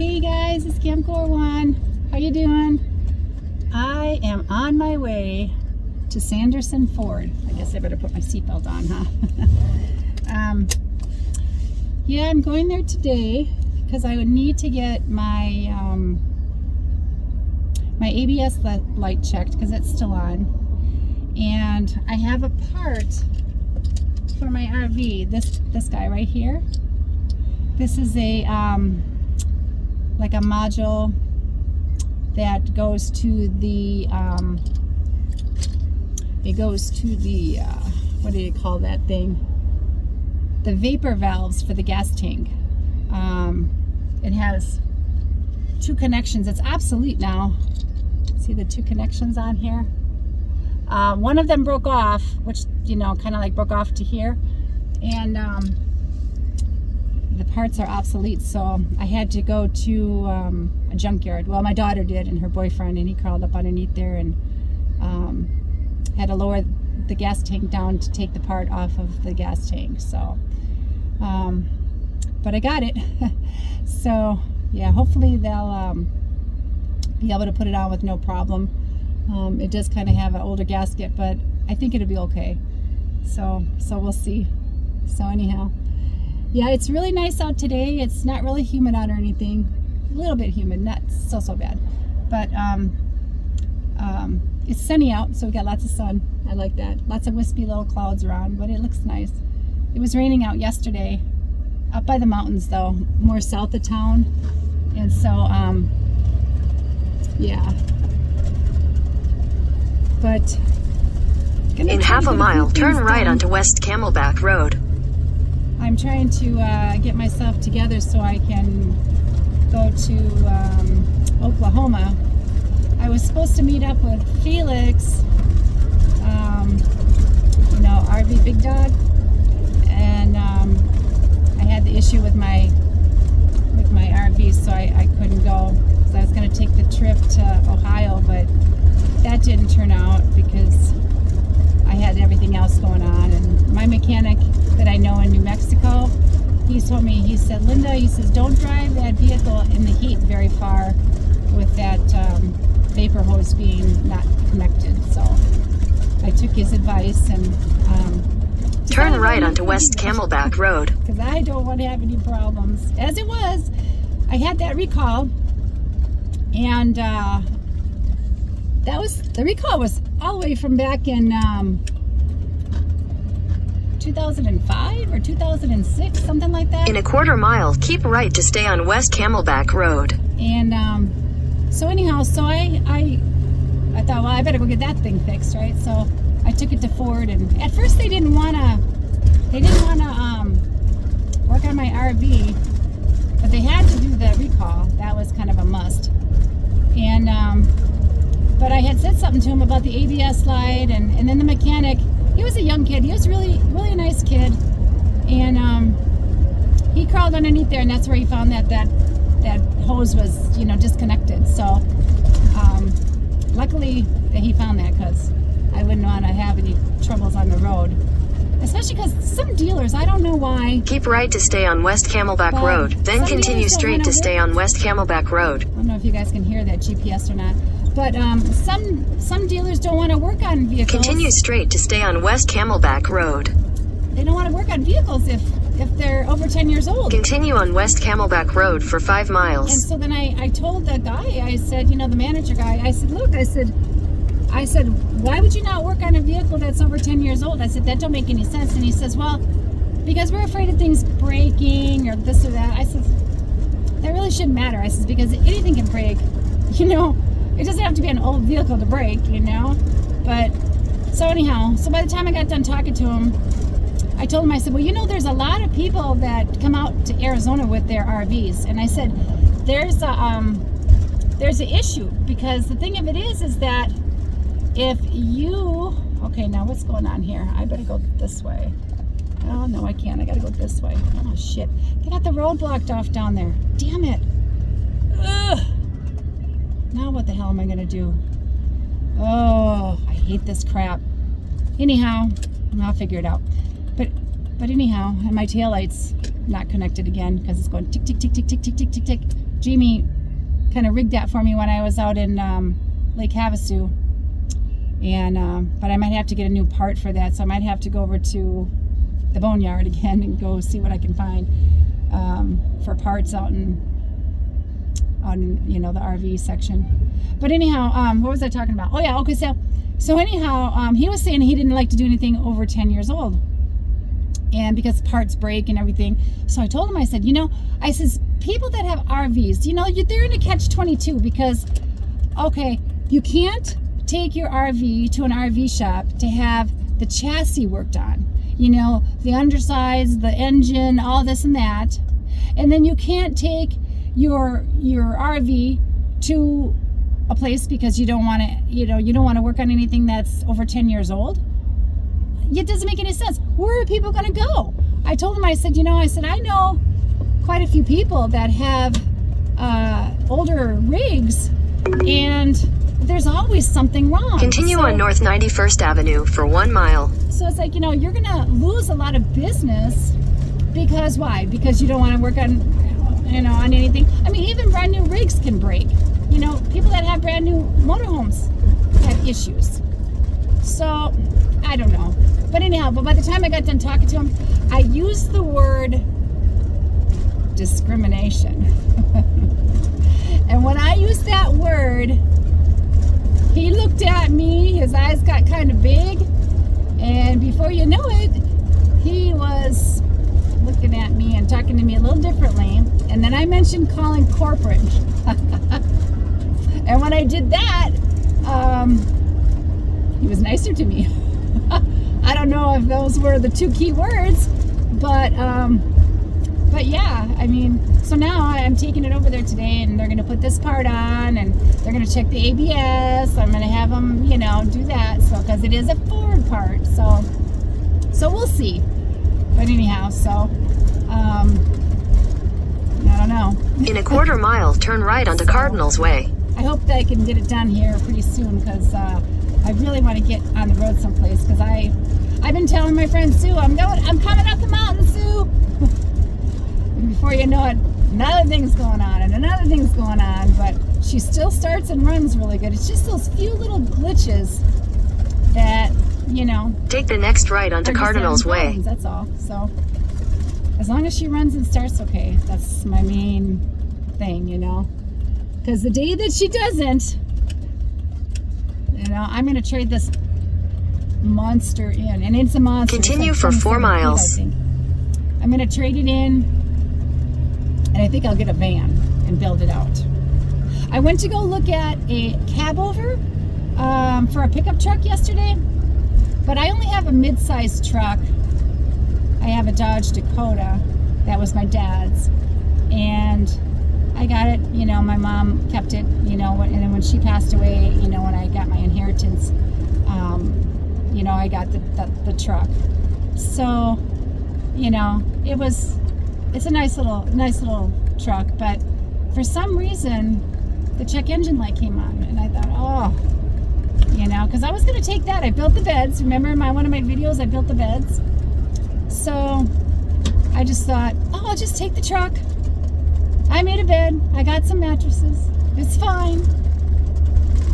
Hey guys, it's Camcor One. How you doing? I am on my way to Sanderson Ford. I guess I better put my seatbelt on, huh? Yeah, I'm going there today because I would need to get my my ABS light checked because it's still on, and I have a part for my RV. This guy right here. This is a like a module that goes to the what do you call that thing? The vapor valves for the gas tank. It has two connections. It's obsolete now. See the two connections on here? One of them broke off, which, you know, kind of like broke off to here, and the parts are obsolete, so I had to go to a junkyard. Well, my daughter did, and her boyfriend, and he crawled up underneath there and had to lower the gas tank down to take the part off of the gas tank. So but I got it. So yeah, hopefully they'll be able to put it on with no problem. It does kind of have an older gasket, but I think it'll be okay. So we'll see. So anyhow, yeah, it's really nice out today. It's not really humid out or anything. A little bit humid, not so bad. But it's sunny out, so we got lots of sun. I like that. Lots of wispy little clouds around, but it looks nice. It was raining out yesterday, up by the mountains though, more south of town. And so, yeah. But in half a mile, turn right onto West Camelback Road. I'm trying to get myself together so I can go to Oklahoma. I was supposed to meet up with Felix, you know, RV Big Dog, and I had the issue with my RV, so I couldn't go. So I was going to take the trip to Ohio, but that didn't turn out because I had everything else going on. And my mechanic that I know in New Mexico, he told me, he said, Linda, he says, don't drive that vehicle in the heat very far with that vapor hose being not connected. So I took his advice and turn right onto West Camelback Road, because I don't want to have any problems. As it was, I had that recall, and the recall was all the way from back in 2005 or 2006, something like that. In a quarter mile, keep right to stay on West Camelback Road. And so anyhow, so I thought, well, I better go get that thing fixed, right? So I took it to Ford, and at first they didn't wanna work on my RV, but they had to do the recall. That was kind of a must. And but I had said something to him about the ABS light, and then the mechanic, he was a young kid. He was really a nice kid, and he crawled underneath there, and that's where he found that hose was, you know, disconnected. So luckily that he found that, because I wouldn't want to have any troubles on the road, especially because some dealers, I don't know why. Keep right to stay on West Camelback Road, then continue straight to stay on West Camelback Road. I don't know if you guys can hear that GPS or not, but some dealers don't want to work on vehicles. Continue straight to stay on West Camelback Road. They don't want to work on vehicles if they're over 10 years old. Continue on West Camelback Road for 5 miles. And so then I told the guy, I said, you know, the manager guy, I said, look, I said, why would you not work on a vehicle that's over 10 years old? I said, that don't make any sense. And he says, well, because we're afraid of things breaking or this or that. I said, that really shouldn't matter. I said, because anything can break, you know. It doesn't have to be an old vehicle to break, you know. But so anyhow, so by the time I got done talking to him, I told him, I said, well, you know, there's a lot of people that come out to Arizona with their RVs. And I said, there's an issue, because the thing of it is that if you, okay, now what's going on here? I better go this way. Oh, no, I can't. I got to go this way. Oh, shit. They got the road blocked off down there. Damn it. Ugh. Now what the hell am I going to do? Oh, I hate this crap. Anyhow, I'll figure it out. But anyhow, and my taillight's not connected again because it's going tick, tick, tick, tick, tick, tick, tick, tick, tick. Jamie kind of rigged that for me when I was out in Lake Havasu. And but I might have to get a new part for that, so I might have to go over to the boneyard again and go see what I can find for parts out in the RV section. But anyhow, what was I talking about? Oh yeah, okay. So anyhow, he was saying he didn't like to do anything over 10 years old, and because parts break and everything. So I told him, I said, I says, people that have RVs, they're in a catch-22 because, okay, you can't take your RV to an RV shop to have the chassis worked on, the undersides, the engine, all this and that, and then you can't take your RV to a place because you don't want to, you don't want to work on anything that's over 10 years old. It doesn't make any sense. Where are people going to go? I told him, I said, I know quite a few people that have older rigs, and there's always something wrong. Continue on North 91st Avenue for 1 mile. So it's like, you're going to lose a lot of business because why? Because you don't want to work on, on anything. I mean, even brand new rigs can break. People that have brand new motorhomes have issues. So, I don't know. But anyhow, by the time I got done talking to him, I used the word discrimination. And when I used that word, he looked at me, his eyes got kind of big, and before you know it, he was looking at me and talking to me a little differently. And then I mentioned calling corporate. And when I did that, he was nicer to me. I don't know if those were the two key words, but yeah, I mean, so now I'm taking it over there today, and they're going to put this part on, and they're going to check the ABS. I'm going to have them, do that, so because it is a Ford part, so we'll see. But anyhow, so I don't know. In a quarter mile, turn right onto Cardinals Way. I hope that I can get it done here pretty soon, because I really want to get on the road someplace, because I've been telling my friend Sue, I'm coming up the mountain, Sue. And before you know it, another thing's going on and another thing's going on, but she still starts and runs really good. It's just those few little glitches that, Take the next right onto Cardinals Way. That's all. So as long as she runs and starts okay, that's my main thing, because the day that she doesn't, I'm going to trade this monster in, and it's a monster. Continue for 4 miles. I think I'm going to trade it in, and I think I'll get a van and build it out. I went to go look at a cab over for a pickup truck yesterday, but I only have a mid-sized truck. I have a Dodge Dakota that was my dad's, and I got it, my mom kept it, and then when she passed away, when I got my inheritance, I got the truck. So, it's a nice little truck, but for some reason, the check engine light came on, and I thought, because I was going to take that. I built the beds. Remember in one of my videos, I built the beds. So I just thought, I'll just take the truck. I made a bed. I got some mattresses. It's fine.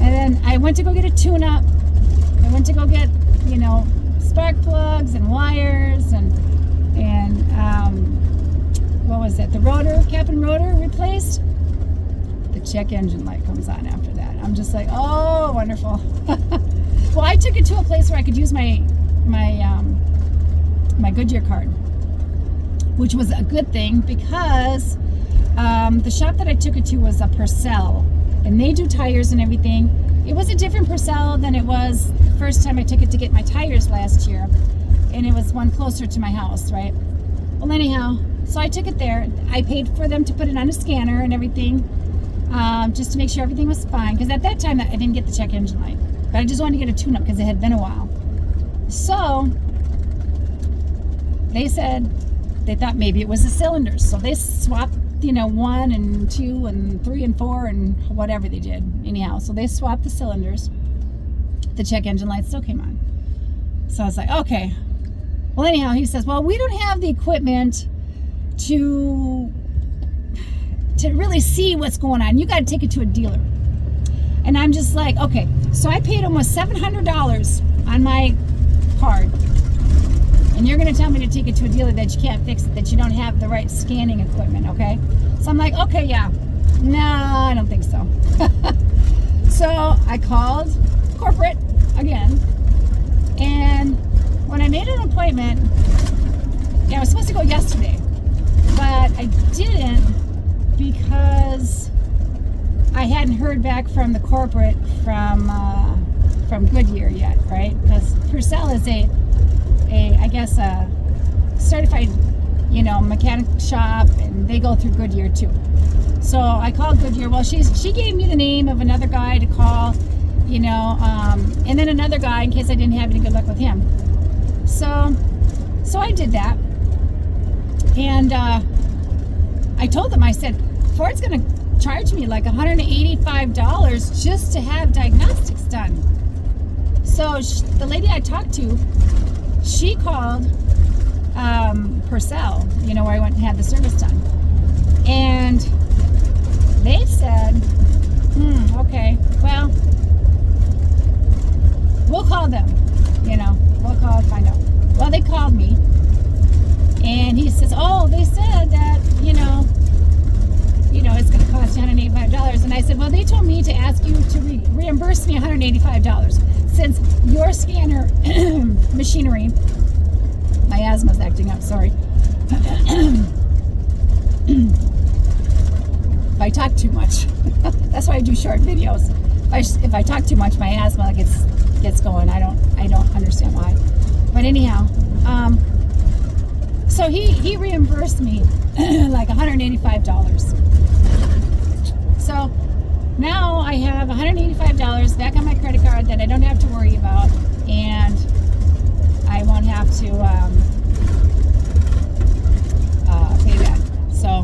And then I went to go get a tune-up. I went to go get, spark plugs and wires and what was it? The rotor, cap and rotor replaced. The check engine light comes on after that. I'm just like, oh, wonderful. Well, I took it to a place where I could use my Goodyear card, which was a good thing because the shop that I took it to was a Purcell, and they do tires and everything. It was a different Purcell than it was the first time I took it to get my tires last year, and it was one closer to my house, right? Well, anyhow, so I took it there. I paid for them to put it on a scanner and everything, just to make sure everything was fine, because at that time I didn't get the check engine light, but I just wanted to get a tune-up because it had been a while. So they said they thought maybe it was the cylinders, so they swapped 1 and 2 and 3 and 4 and whatever they did. Anyhow, so they swapped the cylinders. The check engine light still came on. So I was like, okay. Well, anyhow, he says, well, we don't have the equipment to to really see what's going on. You got to take it to a dealer. And I'm just like, okay. So I paid almost $700 on my card. And you're going to tell me to take it to a dealer that you can't fix it, that you don't have the right scanning equipment, okay? So I'm like, okay, yeah. No, I don't think so. So I called corporate again. And when I made an appointment, I was supposed to go yesterday. But I didn't because I hadn't heard back from the corporate from Goodyear yet, right? Because Purcell is a certified, mechanic shop, and they go through Goodyear too. So I called Goodyear. Well, she gave me the name of another guy to call, and then another guy in case I didn't have any good luck with him. So I did that, and I told them, I said, Ford's going to charge me like $185 just to have diagnostics done. So the lady I talked to, she called Purcell, where I went and had the service done. And they said, okay, well, we'll call them, we'll call and find out. Well, they called me, and he says, oh, they said that, it's going to cost you $185. And I said, well, they told me to ask you to reimburse me $185 since your scanner machinery, my asthma's acting up, sorry. If I talk too much, that's why I do short videos. If I talk too much, my asthma gets going. I don't understand why. But anyhow, so he reimbursed me like $185. So now I have $185 back on my credit card that I don't have to worry about, and I won't have to pay that. So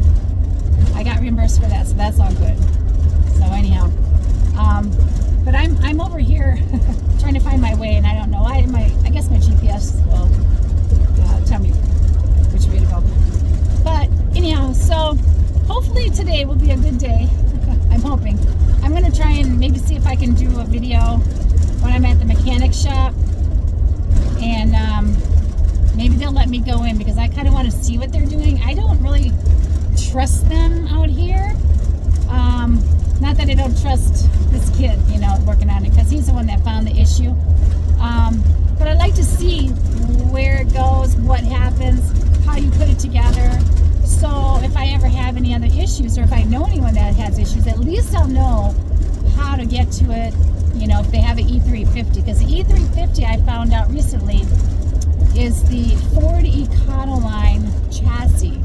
I got reimbursed for that, so that's all good. So anyhow, but I'm over here trying to find my way, and I don't know. I guess my GPS will tell me which way to go. But anyhow, so hopefully today will be a good day. I'm hoping. I'm going to try and maybe see if I can do a video when I'm at the mechanic shop, and maybe they'll let me go in because I kind of want to see what they're doing. I don't really trust them out here. Not that I don't trust this kid, working on it, because he's the one that found the issue. But I'd like to see where it goes, what happens, how you put it together. So if I ever have any other issues, or if I know anyone that has issues, at least I'll know how to get to it, if they have an E350. Because the E350, I found out recently, is the Ford Econoline chassis.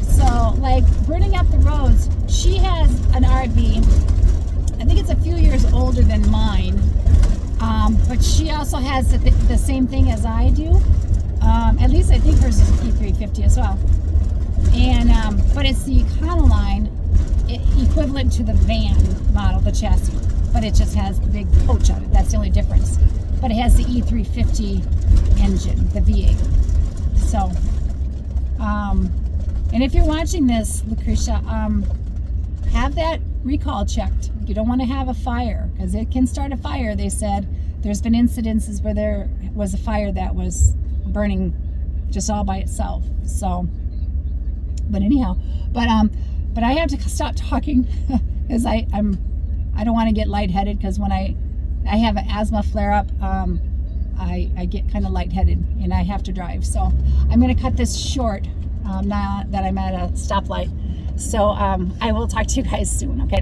So, like, burning up the roads, she has an RV. I think it's a few years older than mine. But she also has the same thing as I do. At least I think hers is an E350 as well. And but it's the Econoline, equivalent to the van model, the chassis, but it just has the big coach on it. That's the only difference. But it has the E350 engine, the V8. So, and if you're watching this, Lucretia, have that recall checked. You don't want to have a fire, because it can start a fire. They said there's been incidences where there was a fire that was burning just all by itself. So. But anyhow, but I have to stop talking because I don't want to get lightheaded, because when I have an asthma flare up, I get kind of lightheaded and I have to drive. So I'm going to cut this short now that I'm at a stoplight. So I will talk to you guys soon. Okay.